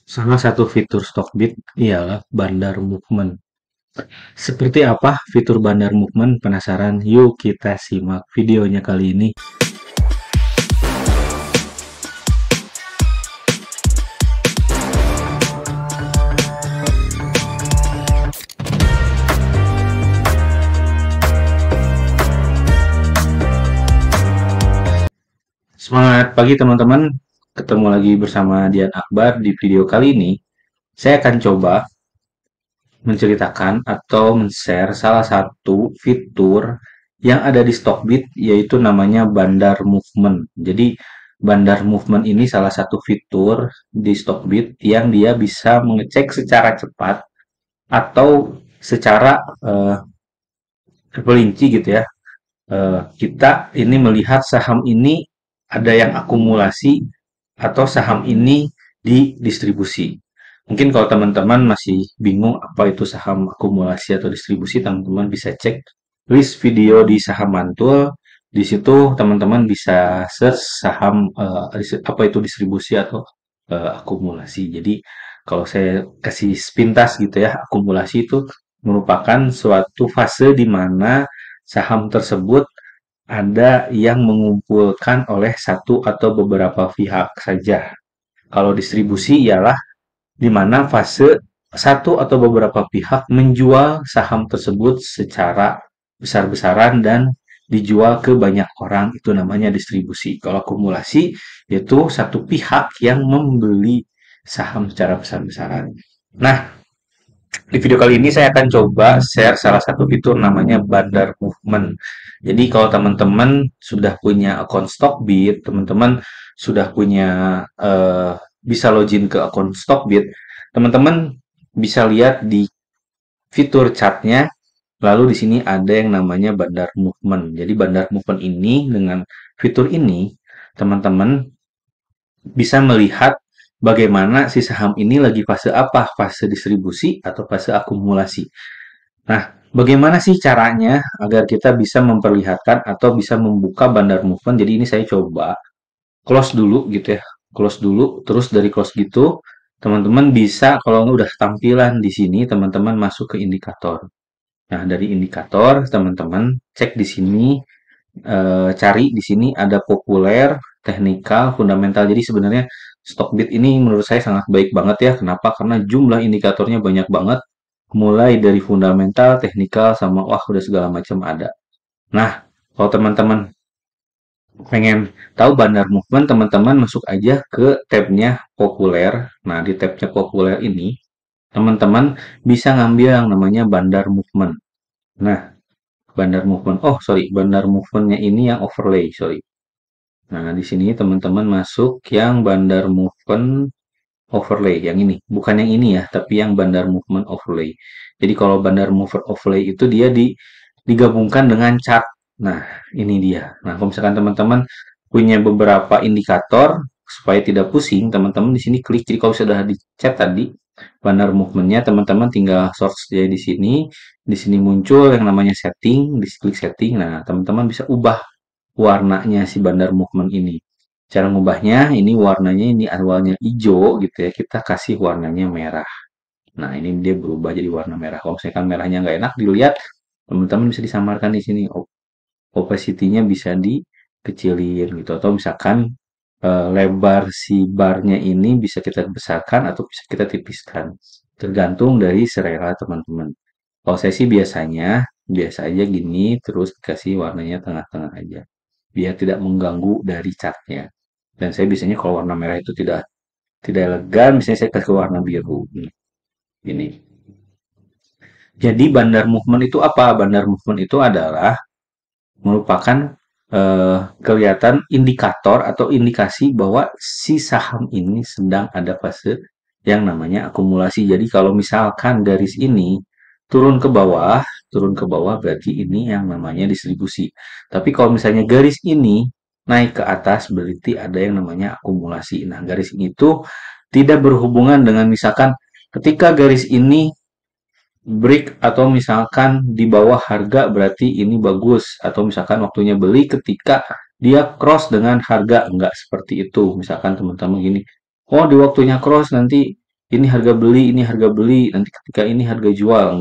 Salah satu fitur Stockbit ialah Bandar Movement. Seperti apa fitur Bandar Movement? Penasaran? Yuk kita simak videonya kali ini. Semangat pagi teman-teman. Ketemu lagi bersama Dian Akbar di video kali ini. Saya akan coba menceritakan atau men-share salah satu fitur yang ada di Stockbit, yaitu namanya Bandar Movement. Jadi Bandar Movement ini salah satu fitur di Stockbit yang dia bisa mengecek secara cepat atau secara terperinci gitu ya. Kita ini melihat saham ini ada yang akumulasi atau saham ini didistribusi. Mungkin kalau teman-teman masih bingung apa itu saham akumulasi atau distribusi, teman-teman bisa cek list video di Saham Mantul. Di situ teman-teman bisa search saham apa itu distribusi atau akumulasi. Jadi kalau saya kasih sepintas gitu ya, akumulasi itu merupakan suatu fase di mana saham tersebut ada yang mengumpulkan oleh satu atau beberapa pihak saja. Kalau distribusi ialah di mana fase satu atau beberapa pihak menjual saham tersebut secara besar-besaran dan dijual ke banyak orang, itu namanya distribusi. Kalau akumulasi yaitu satu pihak yang membeli saham secara besar-besaran. Nah, di video kali ini saya akan coba share salah satu fitur namanya Bandar Movement. Jadi kalau teman-teman sudah punya akun Stockbit, teman-teman sudah punya bisa login ke akun Stockbit, teman-teman bisa lihat di fitur chatnya. Lalu di sini ada yang namanya Bandar Movement. Jadi Bandar Movement ini dengan fitur ini, teman-teman bisa melihat bagaimana si saham ini lagi fase apa, fase distribusi atau fase akumulasi. Nah, bagaimana sih caranya agar kita bisa memperlihatkan atau bisa membuka Bandar Movement? Jadi ini saya coba close dulu gitu ya, close dulu, terus dari close gitu, teman-teman bisa kalau udah tampilan di sini, teman-teman masuk ke indikator. Nah, dari indikator, teman-teman cek di sini, cari di sini ada populer, teknikal, fundamental. Jadi sebenarnya Stockbit ini menurut saya sangat baik banget ya. Kenapa? Karena jumlah indikatornya banyak banget. Mulai dari fundamental, teknikal, sama wah udah segala macam ada. Nah, kalau teman-teman pengen tahu Bandar Movement, teman-teman masuk aja ke tabnya populer. Nah, di tabnya populer ini, teman-teman bisa ngambil yang namanya Bandar Movement. Nah, Bandar Movement. Oh, sorry, Bandar Movement-nya ini yang overlay, sorry. Nah, di sini teman-teman masuk yang Bandar Movement overlay, yang ini. Bukan yang ini ya, tapi yang Bandar Movement overlay. Jadi kalau Bandar Movement overlay itu dia digabungkan dengan chart. Nah, ini dia. Nah, kalau misalkan teman-teman punya beberapa indikator supaya tidak pusing, teman-teman di sini klik. Jadi kalau sudah di chat tadi, Bandar Movement-nya teman-teman tinggal search dia di sini. Di sini muncul yang namanya setting, di klik setting. Nah, teman-teman bisa ubah warnanya si Bandar Movement ini. Cara ngubahnya, ini warnanya ini awalnya hijau gitu ya, kita kasih warnanya merah. Nah, ini dia berubah jadi warna merah. Kalau misalkan merahnya nggak enak dilihat, teman-teman bisa disamarkan di sini. Opacity-nya bisa dikecilin gitu. Atau misalkan lebar si barnya ini bisa kita besarkan atau bisa kita tipiskan. Tergantung dari selera teman-teman. Kalau saya sih biasa aja gini, terus kasih warnanya tengah-tengah aja. Biar tidak mengganggu dari catnya. Dan saya biasanya kalau warna merah itu tidak elegan, misalnya saya kasih warna biru. Ini. Jadi Bandar Movement itu apa? Bandar Movement itu adalah merupakan kelihatan indikator atau indikasi bahwa si saham ini sedang ada fase yang namanya akumulasi. Jadi kalau misalkan garis ini turun ke bawah berarti ini yang namanya distribusi. Tapi kalau misalnya garis ini naik ke atas berarti ada yang namanya akumulasi. Nah, garis ini itu tidak berhubungan dengan misalkan ketika garis ini break atau misalkan di bawah harga berarti ini bagus atau misalkan waktunya beli ketika dia cross dengan harga, enggak seperti itu. Misalkan teman-teman gini, oh di waktunya cross nanti ini harga beli, ini harga beli, nanti ketika ini harga jual.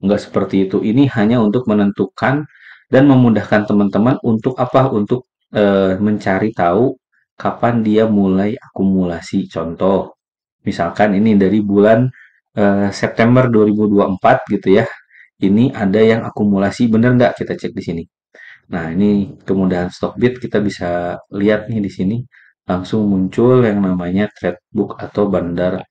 Enggak seperti itu. Ini hanya untuk menentukan dan memudahkan teman-teman untuk apa? Untuk mencari tahu kapan dia mulai akumulasi. Contoh, misalkan ini dari bulan September 2024 gitu ya. Ini ada yang akumulasi, bener nggak? Kita cek di sini. Nah, ini kemudahan Stockbit kita bisa lihat nih di sini langsung muncul yang namanya Tradebook atau bandar.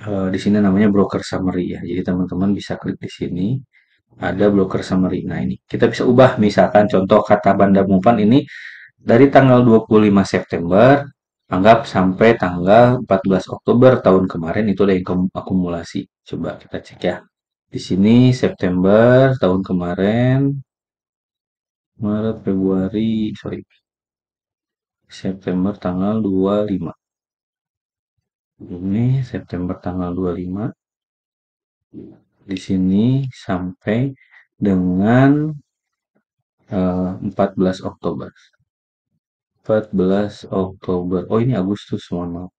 Di sini namanya broker summary ya. Jadi teman-teman bisa klik di sini ada broker summary. Nah, ini kita bisa ubah misalkan contoh kata Bandar Mupan ini dari tanggal 25 September anggap sampai tanggal 14 Oktober tahun kemarin itu ada yang akumulasi. Coba kita cek ya. Di sini September tahun kemarin, Maret, Februari, sorry, September tanggal 25. Ini September tanggal 25. Di sini sampai dengan 14 Oktober. 14 Oktober. Oh, ini Agustus, mohon maaf.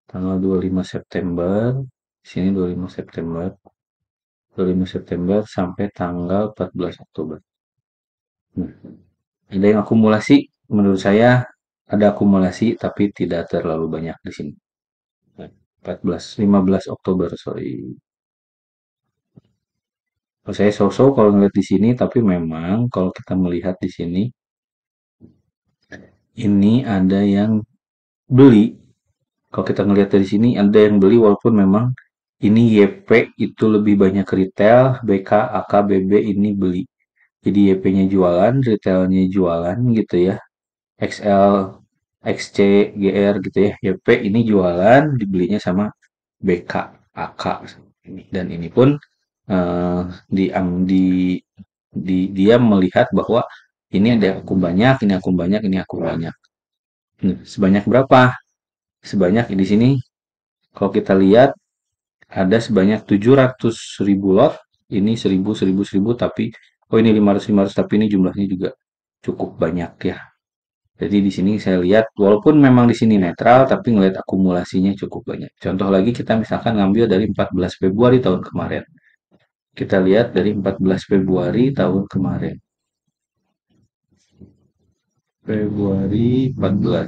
Tanggal 25 September. Di sini 25 September. 25 September sampai tanggal 14 Oktober. Nah, ada yang akumulasi. Menurut saya ada akumulasi tapi tidak terlalu banyak di sini. Nah, 14, 15 Oktober, sorry. Kalau saya so-so kalau ngeliat di sini, tapi memang kalau kita melihat di sini, ini ada yang beli. Kalau kita ngelihat dari sini ada yang beli walaupun memang ini YP itu lebih banyak retail, BK, AK, BB ini beli. Jadi YP-nya jualan, retailnya jualan gitu ya. XL, XC, GR gitu ya. YP ini jualan, dibelinya sama BK, AK. Dan ini pun eh, di, di, dia melihat bahwa ini ada aku banyak, ini aku banyak, ini aku banyak. Nah, sebanyak berapa? Sebanyak di sini kalau kita lihat ada sebanyak 700.000 lot. Ini 1000, 1000, 1000, tapi oh ini 500, 500, tapi ini jumlahnya juga cukup banyak ya. Jadi di sini saya lihat walaupun memang di sini netral tapi ngelihat akumulasinya cukup banyak. Contoh lagi kita misalkan ngambil dari 14 Februari tahun kemarin. Kita lihat dari 14 Februari tahun kemarin. Februari 14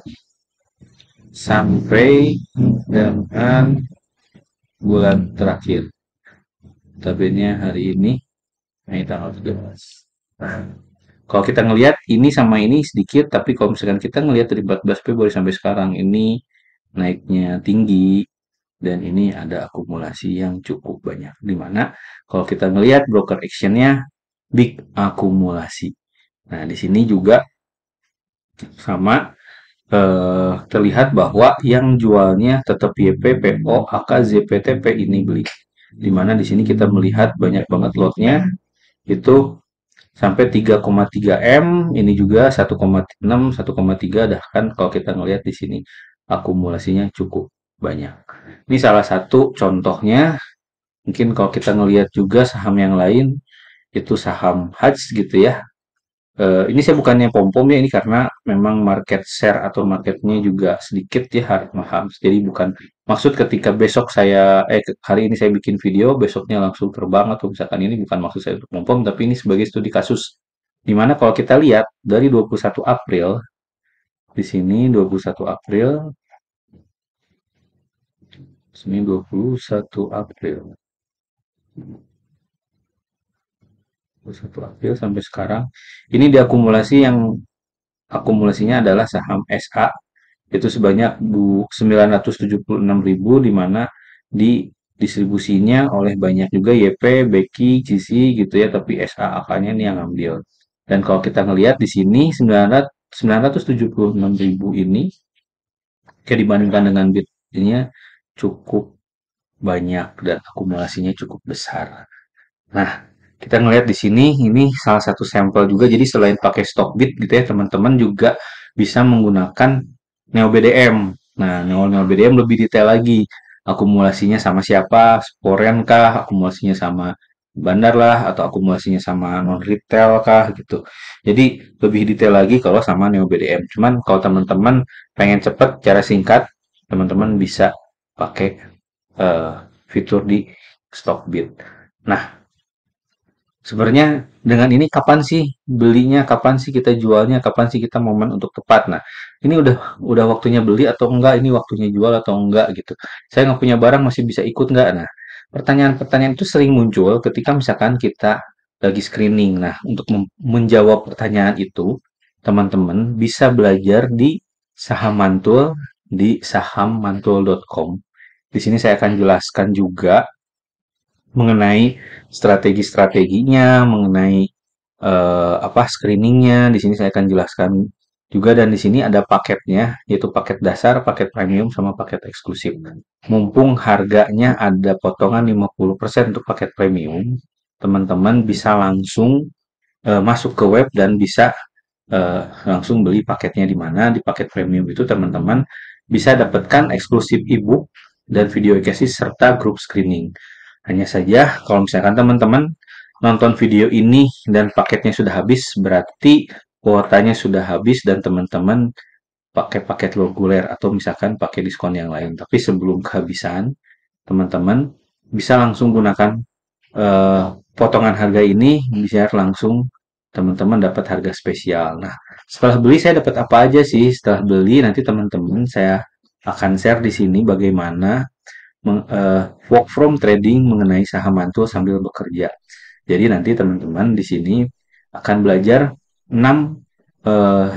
sampai dengan bulan terakhir. Tabelnya hari ini, nah ini tanggal 13. Nah, kalau kita ngelihat ini sama ini sedikit, tapi kalau misalkan kita ngelihat dari 14 Februari sampai sekarang ini naiknya tinggi dan ini ada akumulasi yang cukup banyak. Dimana kalau kita ngelihat broker actionnya big akumulasi. Nah, di sini juga sama terlihat bahwa yang jualnya tetap YP, PO, AK, ZPTP ini beli. Dimana di sini kita melihat banyak banget lotnya itu sampai 3,3 M, ini juga 1,6, 1,3, dah kan kalau kita ngelihat di sini akumulasinya cukup banyak. Ini salah satu contohnya. Mungkin kalau kita ngelihat juga saham yang lain itu saham HADS gitu ya. Ini saya bukannya pom-pom ya, ini karena memang market share atau marketnya juga sedikit ya harga mahal. Jadi bukan maksud ketika besok saya hari ini saya bikin video, besoknya langsung terbang atau misalkan ini bukan maksud saya untuk pom-pom, tapi ini sebagai studi kasus. Dimana kalau kita lihat dari 21 April di sini 21 April, sini 21 April. 21 April sampai sekarang ini diakumulasi yang akumulasinya adalah saham SA itu sebanyak 976.000 di mana di distribusinya oleh banyak juga YP, Beki, GC gitu ya, tapi SAAK-nya ini yang ambil. Dan kalau kita ngelihat di sini 976.000 ini kayak dibandingkan dengan bid-nya cukup banyak dan akumulasinya cukup besar. Nah, kita ngelihat di sini ini salah satu sampel juga. Jadi selain pakai stock bid gitu ya, teman-teman juga bisa menggunakan Neo BDM. Nah, Neo BDM lebih detail lagi. Akumulasinya sama siapa? Sporen kah? Akumulasinya sama bandar lah atau akumulasinya sama non retail kah gitu. Jadi lebih detail lagi kalau sama Neo BDM. Cuman kalau teman-teman pengen cepet cara singkat, teman-teman bisa pakai eh, fitur di Stockbit. Nah, sebenarnya dengan ini kapan sih belinya, kapan sih kita jualnya, kapan sih kita momen untuk tepat. Nah, ini udah waktunya beli atau enggak, ini waktunya jual atau enggak gitu. Saya nggak punya barang masih bisa ikut nggak? Nah, pertanyaan-pertanyaan itu sering muncul ketika misalkan kita lagi screening. Nah, untuk menjawab pertanyaan itu, teman-teman bisa belajar di Saham Mantul di sahammantul.com. Di sini saya akan jelaskan juga mengenai strategi-strateginya, mengenai apa screeningnya. Di sini saya akan jelaskan juga dan di sini ada paketnya, yaitu paket dasar, paket premium, sama paket eksklusif. Mumpung harganya ada potongan 50% untuk paket premium, teman-teman bisa langsung masuk ke web dan bisa langsung beli paketnya di mana. Di paket premium itu teman-teman bisa dapatkan eksklusif ebook dan video eksklusif serta grup screening. Hanya saja kalau misalkan teman-teman nonton video ini dan paketnya sudah habis, berarti kuotanya sudah habis dan teman-teman pakai paket reguler atau misalkan pakai diskon yang lain. Tapi sebelum kehabisan, teman-teman bisa langsung gunakan eh, potongan harga ini biar langsung teman-teman dapat harga spesial. Nah, setelah beli saya dapat apa aja sih? Setelah beli nanti teman-teman saya akan share di sini bagaimana work from trading mengenai saham mantul sambil bekerja. Jadi nanti teman-teman di sini akan belajar 6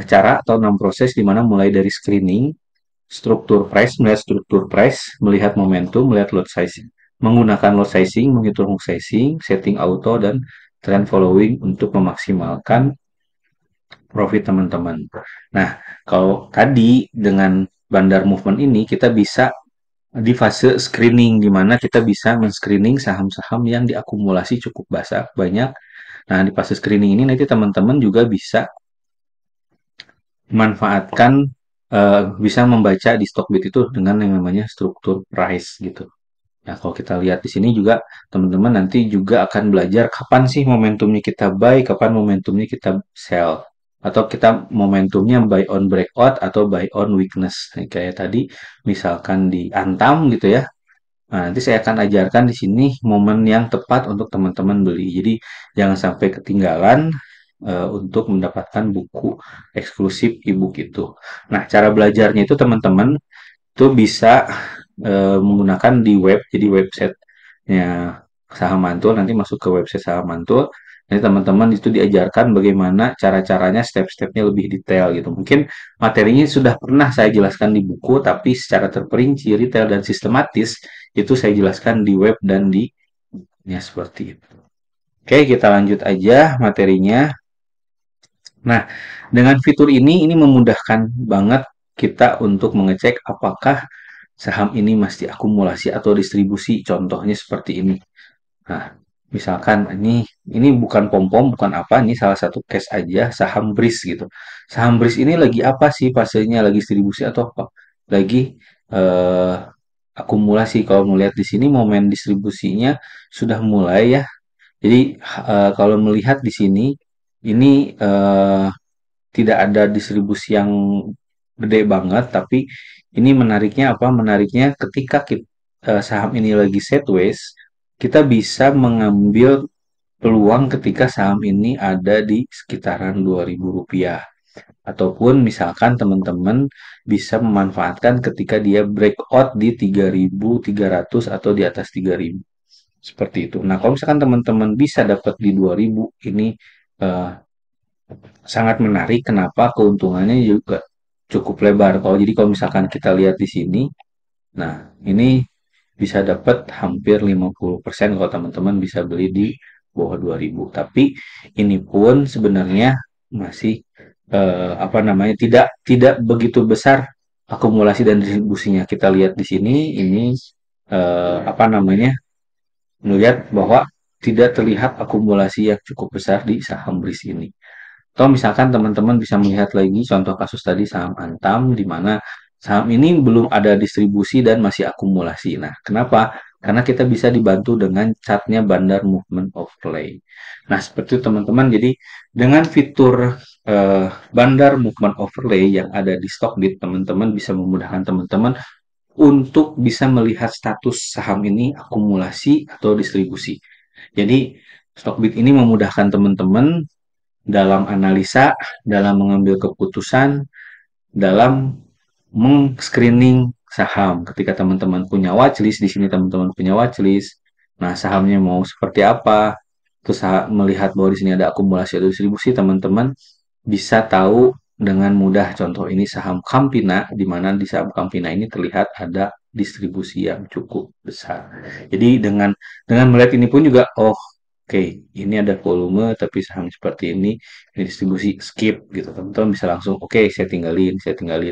cara atau 6 proses di mana mulai dari screening, melihat struktur price, melihat momentum, melihat lot sizing, menggunakan lot sizing, menghitung hook sizing, setting auto, dan trend following untuk memaksimalkan profit teman-teman. Nah, kalau tadi dengan bandar movement ini kita bisa di fase screening di mana kita bisa men-screening saham-saham yang diakumulasi cukup banyak. Nah, di fase screening ini nanti teman-teman juga bisa manfaatkan bisa membaca di Stockbit itu dengan yang namanya struktur price gitu. Nah, kalau kita lihat di sini juga teman-teman nanti juga akan belajar kapan sih momentumnya kita buy, kapan momentumnya kita sell. Atau kita momentumnya buy on breakout atau buy on weakness. Nah, kayak tadi misalkan di Antam gitu ya. Nah, nanti saya akan ajarkan di sini momen yang tepat untuk teman-teman beli. Jadi jangan sampai ketinggalan untuk mendapatkan buku eksklusif ebook itu. Nah, cara belajarnya itu teman-teman itu bisa menggunakan di web, jadi websitenya Saham Mantul, nanti masuk ke website Saham Mantul, nanti teman-teman itu diajarkan bagaimana cara-caranya, step-stepnya lebih detail gitu. Mungkin materinya sudah pernah saya jelaskan di buku, tapi secara terperinci, detail, dan sistematis, itu saya jelaskan di web dan di ya seperti itu. Oke, kita lanjut aja materinya. Nah, dengan fitur ini memudahkan banget kita untuk mengecek apakah saham ini masih akumulasi atau distribusi. Contohnya seperti ini. Nah, misalkan ini bukan pom-pom, bukan apa, ini salah satu case aja saham BRIS gitu. Saham BRIS ini lagi apa sih fasenya? Lagi distribusi atau apa? Lagi eh, akumulasi. Kalau melihat di sini momen distribusinya sudah mulai ya. Jadi kalau melihat di sini ini tidak ada distribusi yang gede banget, tapi ini menariknya apa? Menariknya ketika saham ini lagi sideways, kita bisa mengambil peluang ketika saham ini ada di sekitaran Rp2.000. Ataupun misalkan teman-teman bisa memanfaatkan ketika dia breakout di 3.300 atau di atas 3.000. Seperti itu. Nah, kalau misalkan teman-teman bisa dapat di 2.000, ini eh, sangat menarik. Kenapa? Keuntungannya juga cukup lebar. Kalau misalkan kita lihat di sini, nah ini bisa dapat hampir 50% kalau teman-teman bisa beli di bawah 2.000. Tapi ini pun sebenarnya masih apa namanya tidak begitu besar akumulasi dan distribusinya. Kita lihat di sini ini apa namanya melihat bahwa tidak terlihat akumulasi yang cukup besar di saham BRIS ini. Atau misalkan teman-teman bisa melihat lagi contoh kasus tadi saham Antam, di mana saham ini belum ada distribusi dan masih akumulasi. Nah, kenapa? Karena kita bisa dibantu dengan chartnya Bandar Movement Overlay. Nah, seperti itu teman-teman. Jadi, dengan fitur Bandar Movement Overlay yang ada di Stockbit, teman-teman bisa memudahkan teman-teman untuk bisa melihat status saham ini akumulasi atau distribusi. Jadi, Stockbit ini memudahkan teman-teman dalam analisa, dalam mengambil keputusan, dalam meng-screening saham. Ketika teman-teman punya watchlist, di sini teman-teman punya watchlist. Nah, sahamnya mau seperti apa? Terus melihat bahwa di sini ada akumulasi atau distribusi, teman-teman bisa tahu dengan mudah. Contoh ini saham Campina, di mana di saham Campina ini terlihat ada distribusi yang cukup besar. Jadi dengan melihat ini pun juga, oh oke, ini ada volume tapi saham seperti ini distribusi skip gitu. Teman-teman bisa langsung, oke, saya tinggalin.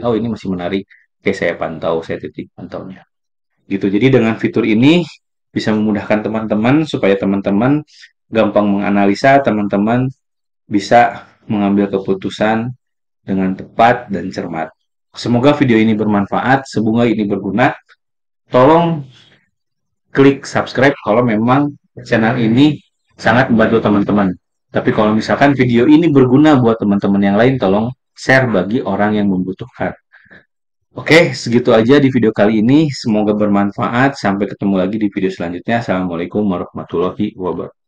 Oh, ini masih menarik. Oke, saya pantau, saya titik pantaunya. Gitu. Jadi dengan fitur ini bisa memudahkan teman-teman supaya teman-teman gampang menganalisa, teman-teman bisa mengambil keputusan dengan tepat dan cermat. Semoga video ini bermanfaat, semoga ini berguna. Tolong klik subscribe kalau memang channel ini sangat membantu teman-teman. Tapi kalau misalkan video ini berguna buat teman-teman yang lain, tolong share bagi orang yang membutuhkan. Oke, segitu aja di video kali ini. Semoga bermanfaat. Sampai ketemu lagi di video selanjutnya. Assalamualaikum warahmatullahi wabarakatuh.